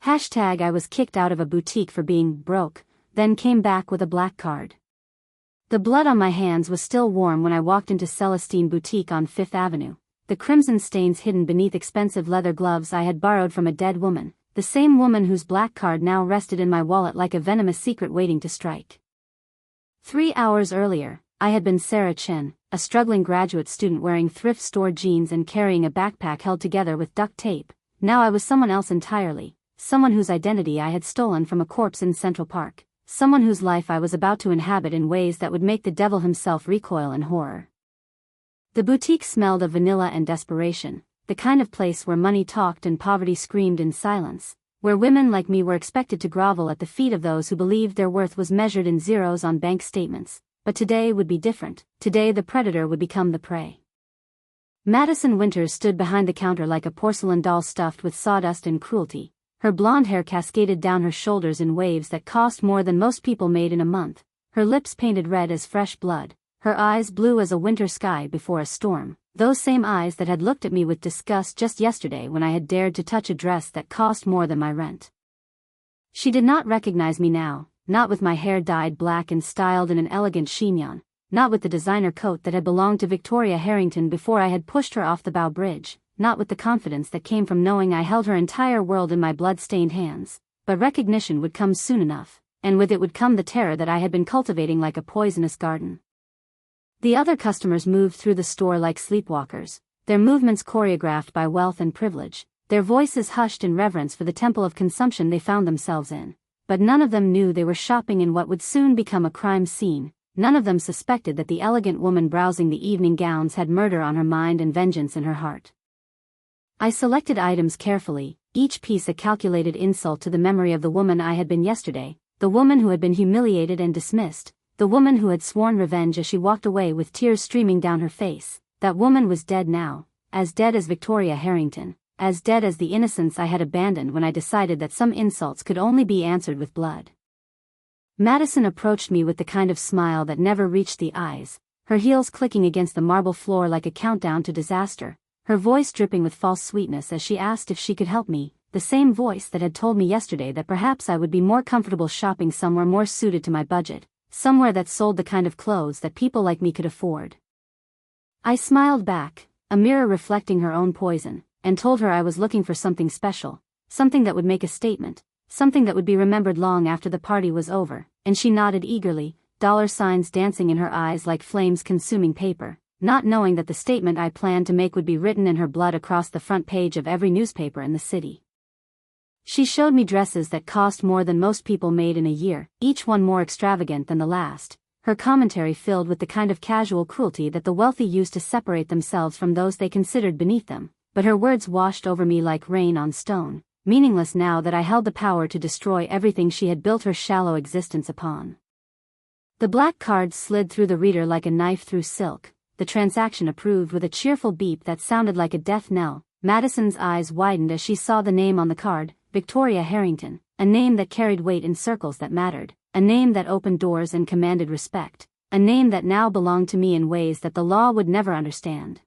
Hashtag I was kicked out of a boutique for being broke, then came back with a black card. The blood on my hands was still warm when I walked into Celestine Boutique on Fifth Avenue, the crimson stains hidden beneath expensive leather gloves I had borrowed from a dead woman, the same woman whose black card now rested in my wallet like a venomous secret waiting to strike. 3 hours earlier, I had been Sarah Chen, a struggling graduate student wearing thrift store jeans and carrying a backpack held together with duct tape. Now I was someone else entirely, someone whose identity I had stolen from a corpse in Central Park, someone whose life I was about to inhabit in ways that would make the devil himself recoil in horror. The boutique smelled of vanilla and desperation, the kind of place where money talked and poverty screamed in silence, where women like me were expected to grovel at the feet of those who believed their worth was measured in zeros on bank statements. But today would be different. Today the predator would become the prey. Madison Winters stood behind the counter like a porcelain doll stuffed with sawdust and cruelty. Her blonde hair cascaded down her shoulders in waves that cost more than most people made in a month, her lips painted red as fresh blood, her eyes blue as a winter sky before a storm, those same eyes that had looked at me with disgust just yesterday when I had dared to touch a dress that cost more than my rent. She did not recognize me now, not with my hair dyed black and styled in an elegant chignon, not with the designer coat that had belonged to Victoria Harrington before I had pushed her off the Bow Bridge, not with the confidence that came from knowing I held her entire world in my blood-stained hands, but recognition would come soon enough, and with it would come the terror that I had been cultivating like a poisonous garden. The other customers moved through the store like sleepwalkers, their movements choreographed by wealth and privilege, their voices hushed in reverence for the temple of consumption they found themselves in. But none of them knew they were shopping in what would soon become a crime scene. None of them suspected that the elegant woman browsing the evening gowns had murder on her mind and vengeance in her heart. I selected items carefully, each piece a calculated insult to the memory of the woman I had been yesterday, the woman who had been humiliated and dismissed, the woman who had sworn revenge as she walked away with tears streaming down her face. That woman was dead now, as dead as Victoria Harrington, as dead as the innocence I had abandoned when I decided that some insults could only be answered with blood. Madison approached me with the kind of smile that never reached the eyes, her heels clicking against the marble floor like a countdown to disaster, her voice dripping with false sweetness as she asked if she could help me, the same voice that had told me yesterday that perhaps I would be more comfortable shopping somewhere more suited to my budget, somewhere that sold the kind of clothes that people like me could afford. I smiled back, a mirror reflecting her own poison, and told her I was looking for something special, something that would make a statement, something that would be remembered long after the party was over, and she nodded eagerly, dollar signs dancing in her eyes like flames consuming paper, not knowing that the statement I planned to make would be written in her blood across the front page of every newspaper in the city. She showed me dresses that cost more than most people made in a year, each one more extravagant than the last, her commentary filled with the kind of casual cruelty that the wealthy used to separate themselves from those they considered beneath them. But her words washed over me like rain on stone, meaningless now that I held the power to destroy everything she had built her shallow existence upon. The black card slid through the reader like a knife through silk, the transaction approved with a cheerful beep that sounded like a death knell. Madison's eyes widened as she saw the name on the card, Victoria Harrington, a name that carried weight in circles that mattered, a name that opened doors and commanded respect, a name that now belonged to me in ways that the law would never understand.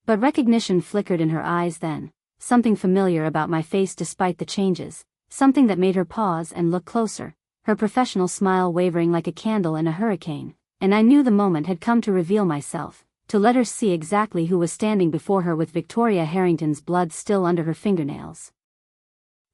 But recognition flickered in her eyes then, something familiar about my face despite the changes, something that made her pause and look closer, her professional smile wavering like a candle in a hurricane, and I knew the moment had come to reveal myself, to let her see exactly who was standing before her with Victoria Harrington's blood still under her fingernails.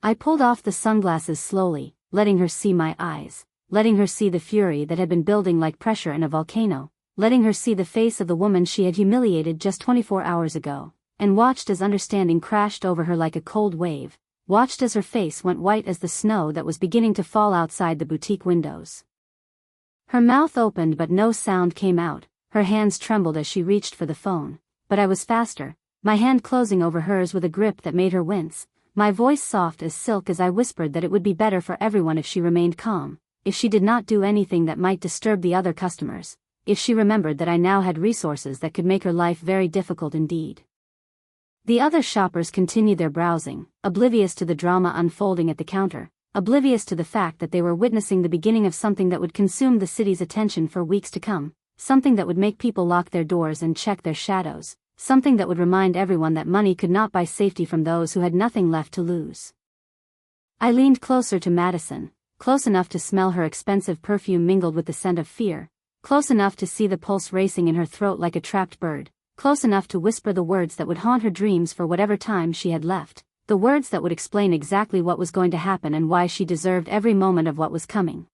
I pulled off the sunglasses slowly, letting her see my eyes, letting her see the fury that had been building like pressure in a volcano, letting her see the face of the woman she had humiliated just 24 hours ago, and watched as understanding crashed over her like a cold wave, watched as her face went white as the snow that was beginning to fall outside the boutique windows. Her mouth opened but no sound came out, her hands trembled as she reached for the phone, but I was faster, my hand closing over hers with a grip that made her wince, my voice soft as silk as I whispered that it would be better for everyone if she remained calm, if she did not do anything that might disturb the other customers, if she remembered that I now had resources that could make her life very difficult indeed. The other shoppers continued their browsing, oblivious to the drama unfolding at the counter, oblivious to the fact that they were witnessing the beginning of something that would consume the city's attention for weeks to come, something that would make people lock their doors and check their shadows, something that would remind everyone that money could not buy safety from those who had nothing left to lose. I leaned closer to Madison, close enough to smell her expensive perfume mingled with the scent of fear, close enough to see the pulse racing in her throat like a trapped bird, close enough to whisper the words that would haunt her dreams for whatever time she had left, the words that would explain exactly what was going to happen and why she deserved every moment of what was coming.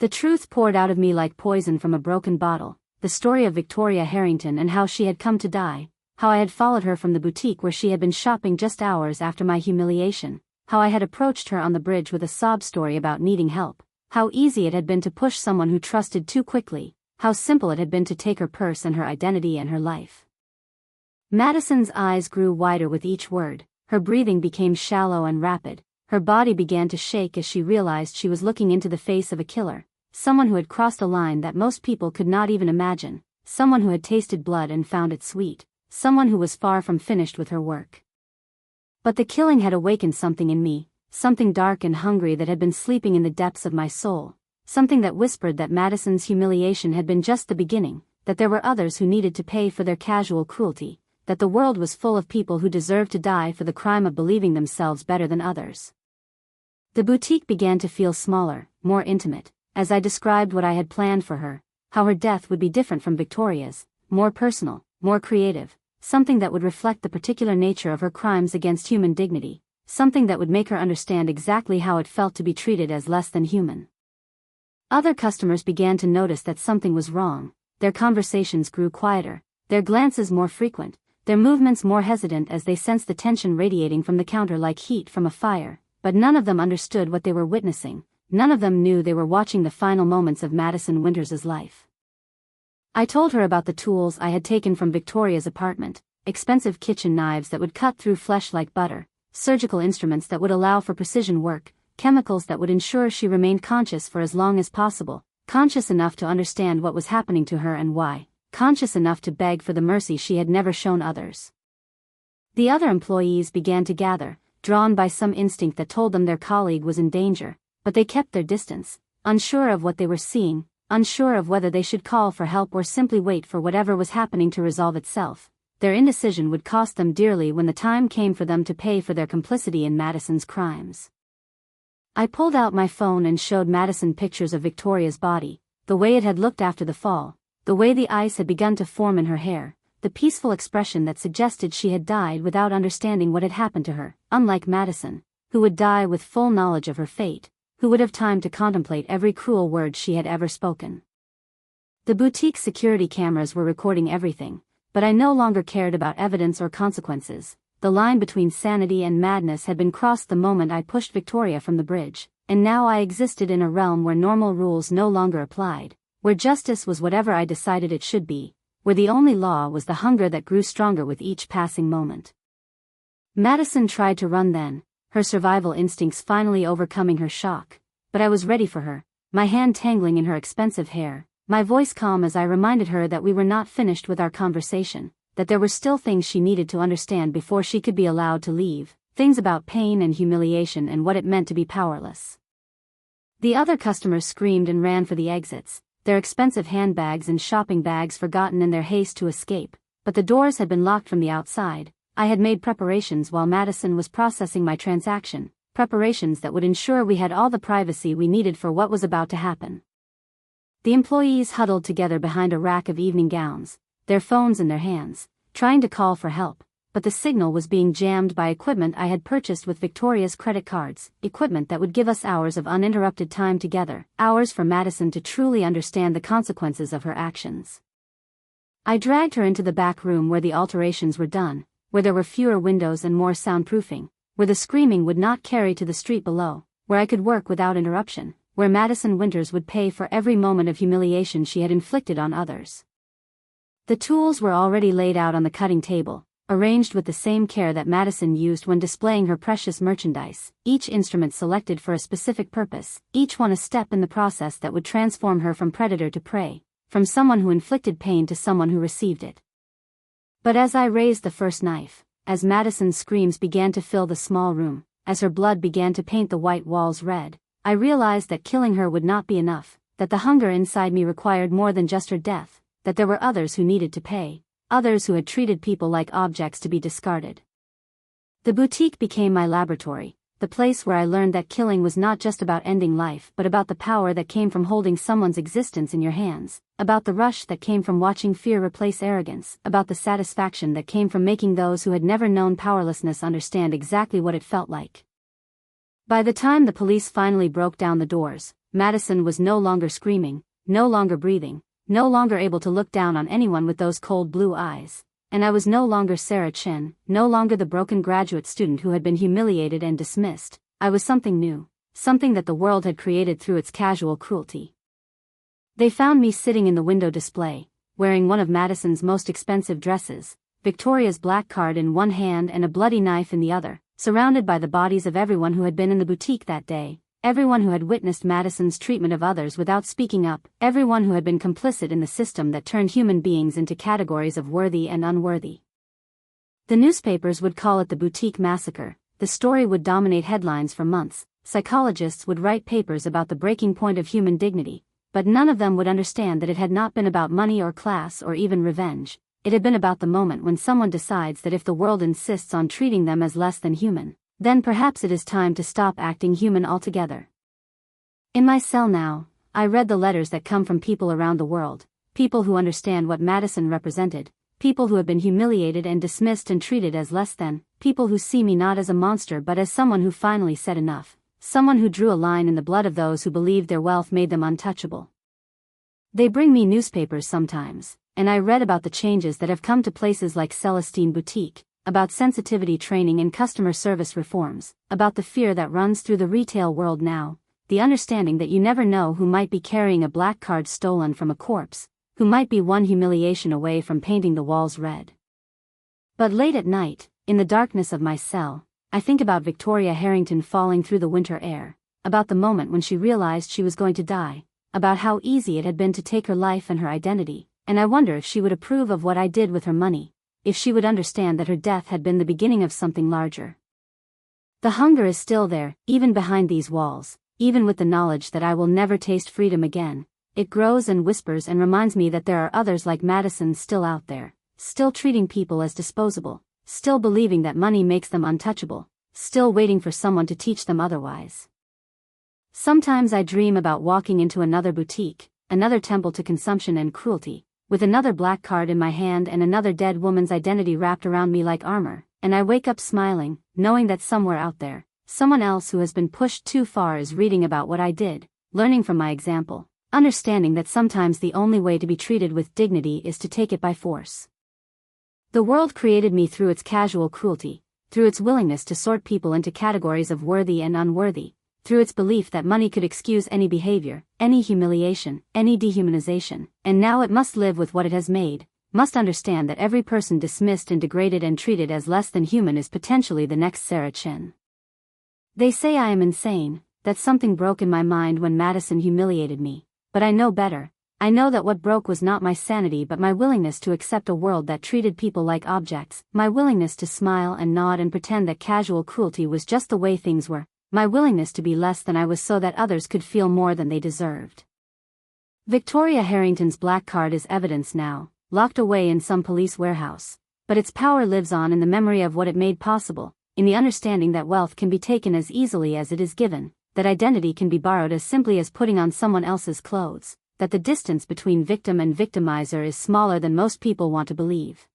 The truth poured out of me like poison from a broken bottle, the story of Victoria Harrington and how she had come to die, how I had followed her from the boutique where she had been shopping just hours after my humiliation, how I had approached her on the bridge with a sob story about needing help, how easy it had been to push someone who trusted too quickly, how simple it had been to take her purse and her identity and her life. Madison's eyes grew wider with each word, her breathing became shallow and rapid, her body began to shake as she realized she was looking into the face of a killer, someone who had crossed a line that most people could not even imagine, someone who had tasted blood and found it sweet, someone who was far from finished with her work. But the killing had awakened something in me, something dark and hungry that had been sleeping in the depths of my soul, something that whispered that Madison's humiliation had been just the beginning, that there were others who needed to pay for their casual cruelty, that the world was full of people who deserved to die for the crime of believing themselves better than others. The boutique began to feel smaller, more intimate, as I described what I had planned for her, how her death would be different from Victoria's, more personal, more creative, something that would reflect the particular nature of her crimes against human dignity, something that would make her understand exactly how it felt to be treated as less than human. Other customers began to notice that something was wrong, their conversations grew quieter, their glances more frequent, their movements more hesitant as they sensed the tension radiating from the counter like heat from a fire, but none of them understood what they were witnessing, none of them knew they were watching the final moments of Madison Winters' life. I told her about the tools I had taken from Victoria's apartment, expensive kitchen knives that would cut through flesh like butter, surgical instruments that would allow for precision work, chemicals that would ensure she remained conscious for as long as possible, conscious enough to understand what was happening to her and why, conscious enough to beg for the mercy she had never shown others. The other employees began to gather, drawn by some instinct that told them their colleague was in danger, but they kept their distance, unsure of what they were seeing, unsure of whether they should call for help or simply wait for whatever was happening to resolve itself. Their indecision would cost them dearly when the time came for them to pay for their complicity in Madison's crimes. I pulled out my phone and showed Madison pictures of Victoria's body, the way it had looked after the fall, the way the ice had begun to form in her hair, the peaceful expression that suggested she had died without understanding what had happened to her, unlike Madison, who would die with full knowledge of her fate, who would have time to contemplate every cruel word she had ever spoken. The boutique security cameras were recording everything, but I no longer cared about evidence or consequences. The line between sanity and madness had been crossed the moment I pushed Victoria from the bridge, and now I existed in a realm where normal rules no longer applied, where justice was whatever I decided it should be, where the only law was the hunger that grew stronger with each passing moment. Madison tried to run then, her survival instincts finally overcoming her shock, but I was ready for her, my hand tangling in her expensive hair, my voice calm as I reminded her that we were not finished with our conversation, that there were still things she needed to understand before she could be allowed to leave, things about pain and humiliation and what it meant to be powerless. The other customers screamed and ran for the exits, their expensive handbags and shopping bags forgotten in their haste to escape, but the doors had been locked from the outside. I had made preparations while Madison was processing my transaction, preparations that would ensure we had all the privacy we needed for what was about to happen. The employees huddled together behind a rack of evening gowns, their phones in their hands, trying to call for help, but the signal was being jammed by equipment I had purchased with Victoria's credit cards, equipment that would give us hours of uninterrupted time together, hours for Madison to truly understand the consequences of her actions. I dragged her into the back room where the alterations were done, where there were fewer windows and more soundproofing, where the screaming would not carry to the street below, where I could work without interruption, where Madison Winters would pay for every moment of humiliation she had inflicted on others. The tools were already laid out on the cutting table, arranged with the same care that Madison used when displaying her precious merchandise, each instrument selected for a specific purpose, each one a step in the process that would transform her from predator to prey, from someone who inflicted pain to someone who received it. But as I raised the first knife, as Madison's screams began to fill the small room, as her blood began to paint the white walls red, I realized that killing her would not be enough, that the hunger inside me required more than just her death, that there were others who needed to pay, others who had treated people like objects to be discarded. The boutique became my laboratory, the place where I learned that killing was not just about ending life but about the power that came from holding someone's existence in your hands, about the rush that came from watching fear replace arrogance, about the satisfaction that came from making those who had never known powerlessness understand exactly what it felt like. By the time the police finally broke down the doors, Madison was no longer screaming, no longer breathing, no longer able to look down on anyone with those cold blue eyes. And I was no longer Sarah Chen, no longer the broken graduate student who had been humiliated and dismissed. I was something new, something that the world had created through its casual cruelty. They found me sitting in the window display, wearing one of Madison's most expensive dresses, Victoria's black card in one hand and a bloody knife in the other, surrounded by the bodies of everyone who had been in the boutique that day. Everyone who had witnessed Madison's treatment of others without speaking up, everyone who had been complicit in the system that turned human beings into categories of worthy and unworthy. The newspapers would call it the Boutique Massacre, the story would dominate headlines for months, psychologists would write papers about the breaking point of human dignity, but none of them would understand that it had not been about money or class or even revenge. It had been about the moment when someone decides that if the world insists on treating them as less than human, then perhaps it is time to stop acting human altogether. In my cell now, I read the letters that come from people around the world, people who understand what Madison represented, people who have been humiliated and dismissed and treated as less than, people who see me not as a monster but as someone who finally said enough, someone who drew a line in the blood of those who believed their wealth made them untouchable. They bring me newspapers sometimes, and I read about the changes that have come to places like Celestine Boutique, about sensitivity training and customer service reforms, about the fear that runs through the retail world now, the understanding that you never know who might be carrying a black card stolen from a corpse, who might be one humiliation away from painting the walls red. But late at night, in the darkness of my cell, I think about Victoria Harrington falling through the winter air, about the moment when she realized she was going to die, about how easy it had been to take her life and her identity, and I wonder if she would approve of what I did with her money, if she would understand that her death had been the beginning of something larger. The hunger is still there, even behind these walls, even with the knowledge that I will never taste freedom again. It grows and whispers and reminds me that there are others like Madison still out there, still treating people as disposable, still believing that money makes them untouchable, still waiting for someone to teach them otherwise. Sometimes I dream about walking into another boutique, another temple to consumption and cruelty, with another black card in my hand and another dead woman's identity wrapped around me like armor, and I wake up smiling, knowing that somewhere out there, someone else who has been pushed too far is reading about what I did, learning from my example, understanding that sometimes the only way to be treated with dignity is to take it by force. The world created me through its casual cruelty, through its willingness to sort people into categories of worthy and unworthy, through its belief that money could excuse any behavior, any humiliation, any dehumanization, and now it must live with what it has made, must understand that every person dismissed and degraded and treated as less than human is potentially the next Sarah Chen. They say I am insane, that something broke in my mind when Madison humiliated me, but I know better. I know that what broke was not my sanity but my willingness to accept a world that treated people like objects, my willingness to smile and nod and pretend that casual cruelty was just the way things were, my willingness to be less than I was so that others could feel more than they deserved. Victoria Harrington's black card is evidence now, locked away in some police warehouse, but its power lives on in the memory of what it made possible, in the understanding that wealth can be taken as easily as it is given, that identity can be borrowed as simply as putting on someone else's clothes, that the distance between victim and victimizer is smaller than most people want to believe.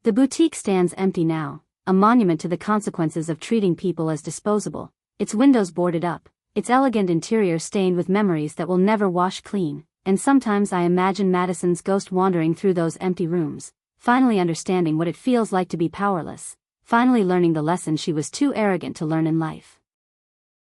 The boutique stands empty now, a monument to the consequences of treating people as disposable, its windows boarded up, its elegant interior stained with memories that will never wash clean, and sometimes I imagine Madison's ghost wandering through those empty rooms, finally understanding what it feels like to be powerless, finally learning the lesson she was too arrogant to learn in life.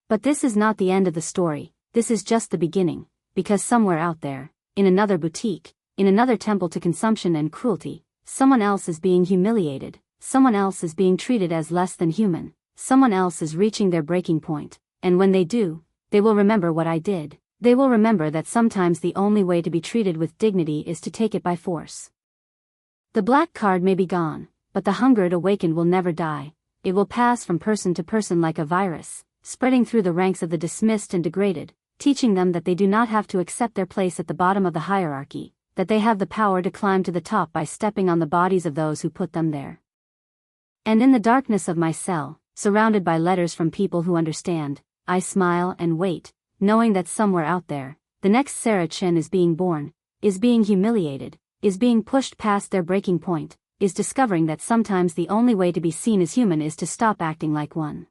But this is not the end of the story, this is just the beginning, because somewhere out there, in another boutique, in another temple to consumption and cruelty, someone else is being humiliated. Someone else is being treated as less than human, someone else is reaching their breaking point, and when they do, they will remember what I did, they will remember that sometimes the only way to be treated with dignity is to take it by force. The black card may be gone, but the hunger it awakened will never die, it will pass from person to person like a virus, spreading through the ranks of the dismissed and degraded, teaching them that they do not have to accept their place at the bottom of the hierarchy, that they have the power to climb to the top by stepping on the bodies of those who put them there. And in the darkness of my cell, surrounded by letters from people who understand. I smile and wait, knowing that somewhere out there, the next Sarah Chen is being born, is being humiliated, is being pushed past their breaking point, is discovering that sometimes the only way to be seen as human is to stop acting like one.